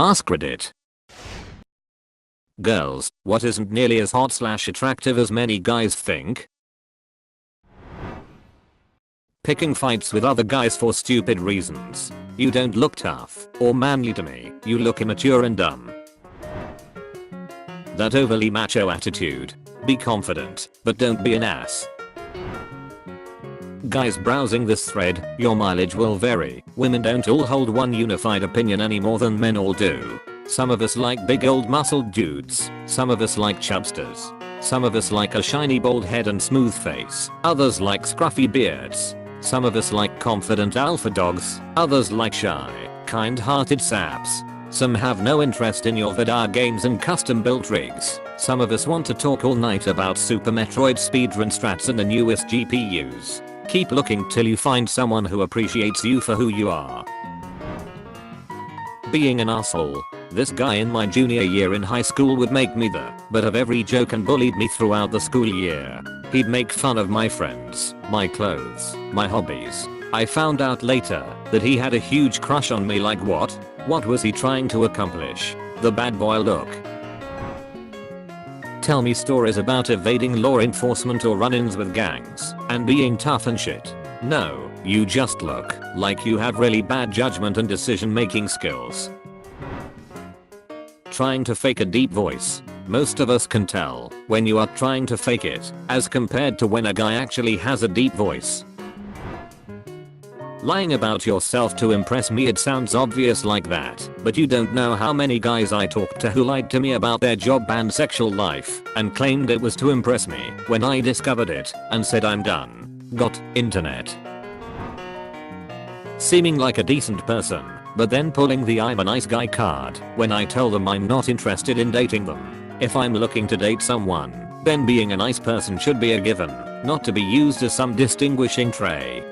AskReddit. Girls, what isn't nearly as hot/attractive as many guys think? Picking fights with other guys for stupid reasons. You don't look tough or manly to me, you look immature and dumb. That overly macho attitude. Be confident, but don't be an ass. Guys browsing this thread, your mileage will vary. Women don't all hold one unified opinion any more than men all do. Some of us like big old muscled dudes. Some of us like chubsters. Some of us like a shiny bald head and smooth face. Others like scruffy beards. Some of us like confident alpha dogs. Others like shy, kind-hearted saps. Some have no interest in your VR games and custom-built rigs. Some of us want to talk all night about Super Metroid speedrun strats and the newest GPUs. Keep looking till you find someone who appreciates you for who you are. Being an asshole. This guy in my junior year in high school would make me the butt of every joke and bullied me throughout the school year. He'd make fun of my friends, my clothes, my hobbies. I found out later that he had a huge crush on me. Like what? What was he trying to accomplish? The bad boy look. Tell me stories about evading law enforcement or run-ins with gangs and being tough and shit. No, you just look like you have really bad judgment and decision-making skills. Trying to fake a deep voice. Most of us can tell when you are trying to fake it as compared to when a guy actually has a deep voice. Lying about yourself to impress me, it sounds obvious like that, but you don't know how many guys I talked to who lied to me about their job and sexual life and claimed it was to impress me when I discovered it and said I'm done. Got internet. Seeming like a decent person, but then pulling the I'm a nice guy card when I tell them I'm not interested in dating them. If I'm looking to date someone, then being a nice person should be a given, not to be used as some distinguishing trait.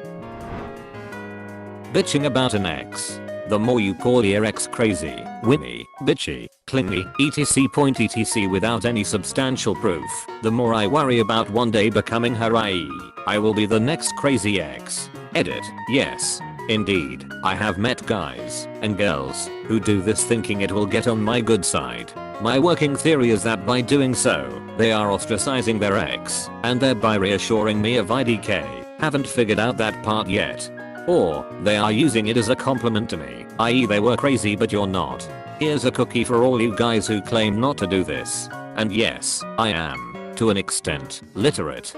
Bitching about an ex. The more you call your ex crazy, whiny, bitchy, clingy, etc. without any substantial proof, the more I worry about one day becoming her, i.e. I will be the next crazy ex. Edit. Yes. Indeed, I have met guys and girls who do this thinking it will get on my good side. My working theory is that by doing so, they are ostracizing their ex and thereby reassuring me of IDK. Haven't figured out that part yet. Or, they are using it as a compliment to me, i.e. they were crazy but you're not. Here's a cookie for all you guys who claim not to do this. And yes, I am, to an extent, literate.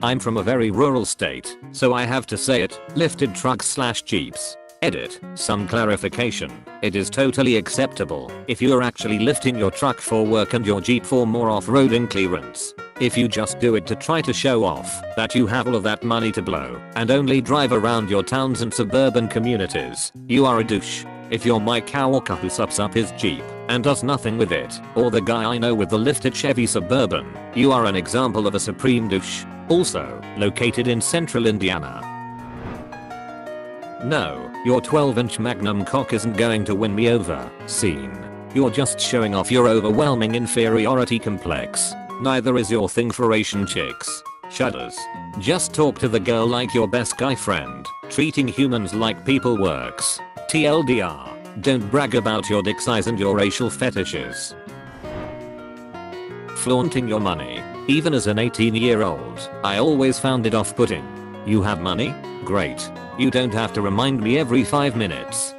I'm from a very rural state, so I have to say it, lifted trucks/jeeps. Edit. Some clarification. It is totally acceptable if you are actually lifting your truck for work and your jeep for more off-roading clearance. If you just do it to try to show off that you have all of that money to blow and only drive around your towns and suburban communities, you are a douche. If you're Mike Walker who sups up his jeep and does nothing with it, or the guy I know with the lifted Chevy Suburban, you are an example of a supreme douche. Also, located in central Indiana. No, your 12-inch magnum cock isn't going to win me over. Scene. You're just showing off your overwhelming inferiority complex. Neither is your thing for Asian chicks. Shudders. Just talk to the girl like your best guy friend. Treating humans like people works. TLDR. Don't brag about your dick size and your racial fetishes. Flaunting your money. Even as an 18-year-old, I always found it off-putting. You have money? Great. You don't have to remind me every 5 minutes.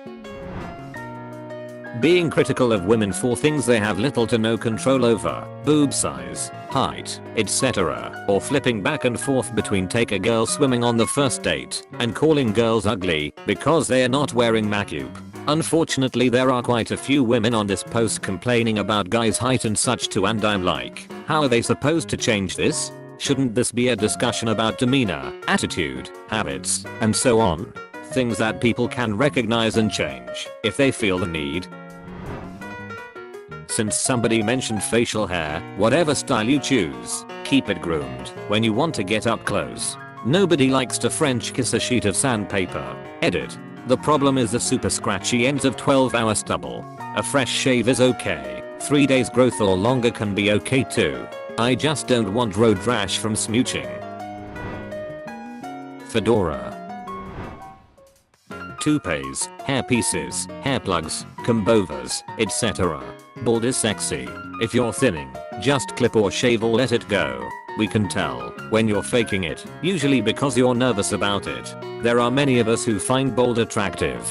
Being critical of women for things they have little to no control over, boob size, height, etc. Or flipping back and forth between take a girl swimming on the first date and calling girls ugly because they are not wearing makeup. Unfortunately, there are quite a few women on this post complaining about guys' height and such too, and I'm like, how are they supposed to change this? Shouldn't this be a discussion about demeanor, attitude, habits, and so on? Things that people can recognize and change if they feel the need. Since somebody mentioned facial hair, whatever style you choose, keep it groomed when you want to get up close. Nobody likes to French kiss a sheet of sandpaper. Edit. The problem is the super scratchy ends of 12-hour stubble. A fresh shave is okay. 3 days growth or longer can be okay too. I just don't want road rash from smooching. Fedora. toupees, hair pieces, hair plugs, combovers, etc. Bald is sexy. If you're thinning, just clip or shave or let it go. We can tell when you're faking it, usually because you're nervous about it. There are many of us who find bald attractive.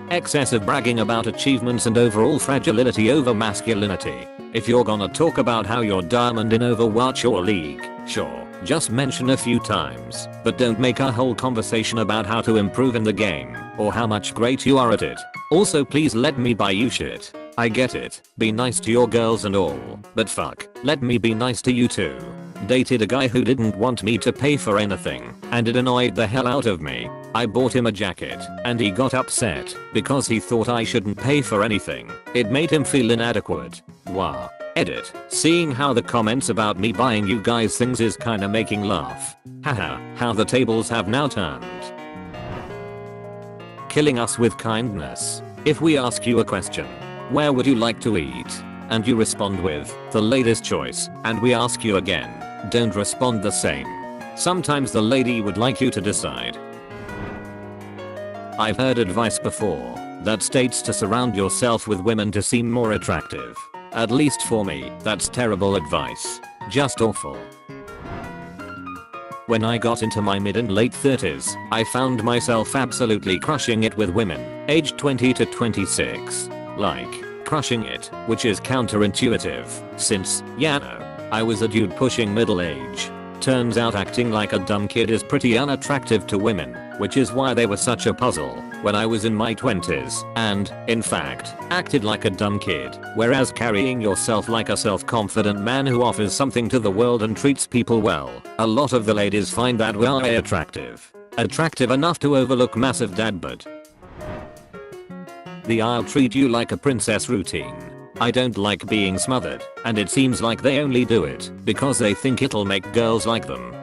Excessive bragging about achievements and overall fragility over masculinity. If you're gonna talk about how you're diamond in Overwatch or League, sure, just mention a few times, but don't make a whole conversation about how to improve in the game, or how much great you are at it. Also please let me buy you shit. I get it, be nice to your girls and all, but fuck, let me be nice to you too. Dated a guy who didn't want me to pay for anything, and it annoyed the hell out of me. I bought him a jacket, and he got upset, because he thought I shouldn't pay for anything. It made him feel inadequate. Wow. Edit. Seeing how the comments about me buying you guys things is kinda making laugh. Haha, how the tables have now turned. Killing us with kindness. If we ask you a question, where would you like to eat? And you respond with, the latest choice, and we ask you again, don't respond the same. Sometimes the lady would like you to decide. I've heard advice before that states to surround yourself with women to seem more attractive. At least for me, that's terrible advice. Just awful. When I got into my mid and late 30s, I found myself absolutely crushing it with women, aged 20 to 26. Like, crushing it, which is counterintuitive, since, yeah no, I was a dude pushing middle age. Turns out acting like a dumb kid is pretty unattractive to women, which is why they were such a puzzle when I was in my 20s and, in fact, acted like a dumb kid, whereas carrying yourself like a self-confident man who offers something to the world and treats people well, a lot of the ladies find that way attractive. Attractive enough to overlook massive dad bod. The I'll treat you like a princess routine. I don't like being smothered, and it seems like they only do it because they think it'll make girls like them.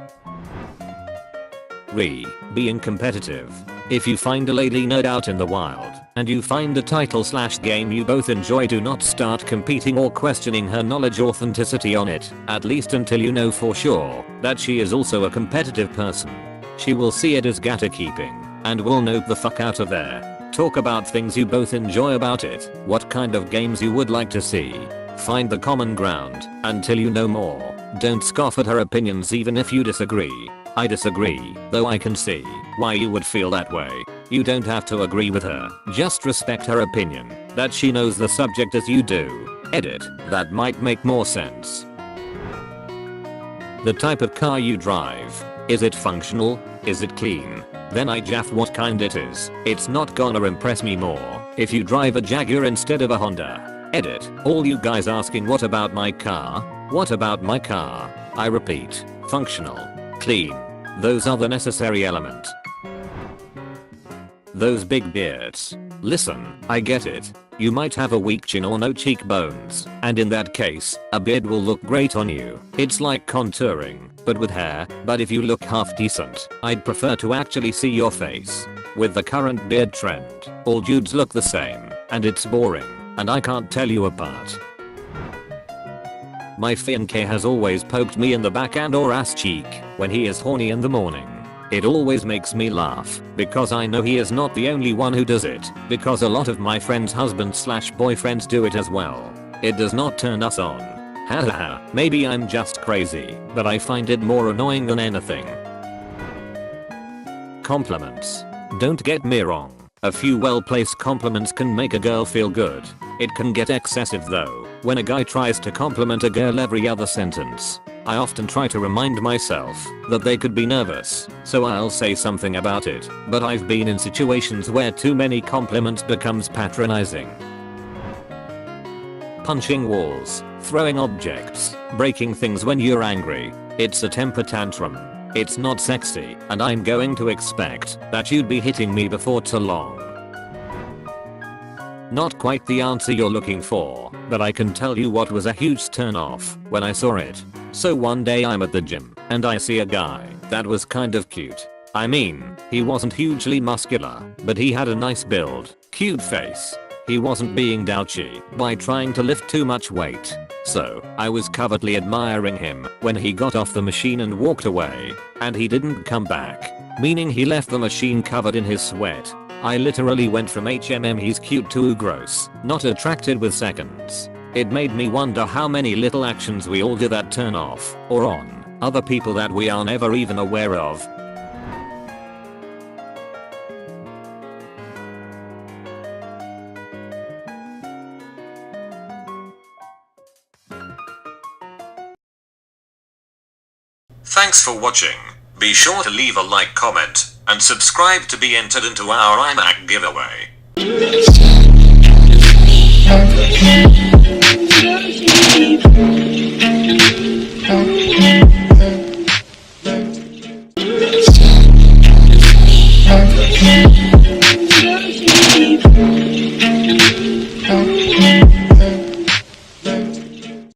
Being competitive. If you find a lady nerd out in the wild, and you find a title/game you both enjoy, do not start competing or questioning her knowledge or authenticity on it, at least until you know for sure that she is also a competitive person. She will see it as gator keeping, and will nope the fuck out of there. Talk about things you both enjoy about it, what kind of games you would like to see. Find the common ground until you know more. Don't scoff at her opinions even if you disagree. I disagree, though I can see why you would feel that way. You don't have to agree with her, just respect her opinion, that she knows the subject as you do. Edit. That might make more sense. The type of car you drive. Is it functional? Is it clean? Then I jaff what kind it is. It's not gonna impress me more if you drive a Jaguar instead of a Honda. Edit. All you guys asking what about my car? What about my car? I repeat, functional, clean. Those are the necessary elements. Those big beards. Listen, I get it. You might have a weak chin or no cheekbones, and in that case, a beard will look great on you. It's like contouring, but with hair. But if you look half decent, I'd prefer to actually see your face. With the current beard trend, all dudes look the same, and it's boring, and I can't tell you apart. My fiancé has always poked me in the back and or ass cheek when he is horny in the morning. It always makes me laugh, because I know he is not the only one who does it, because a lot of my friends' husbands/boyfriends do it as well. It does not turn us on. Haha, maybe I'm just crazy, but I find it more annoying than anything. Compliments. Don't get me wrong, a few well-placed compliments can make a girl feel good. It can get excessive though, when a guy tries to compliment a girl every other sentence. I often try to remind myself that they could be nervous, so I'll say something about it, but I've been in situations where too many compliments becomes patronizing. Punching walls, throwing objects, breaking things when you're angry. It's a temper tantrum. It's not sexy, and I'm going to expect that you'd be hitting me before too long. Not quite the answer you're looking for, but I can tell you what was a huge turn off when I saw it. So one day I'm at the gym, and I see a guy that was kind of cute. I mean, he wasn't hugely muscular, but he had a nice build, cute face. He wasn't being douchey by trying to lift too much weight. So, I was covertly admiring him when he got off the machine and walked away. And he didn't come back. Meaning he left the machine covered in his sweat. I literally went from he's cute to gross, not attracted with seconds. It made me wonder how many little actions we all do that turn off or on other people that we are never even aware of. Thanks for watching. Be sure to leave a like, comment, and subscribe to be entered into our iMac giveaway.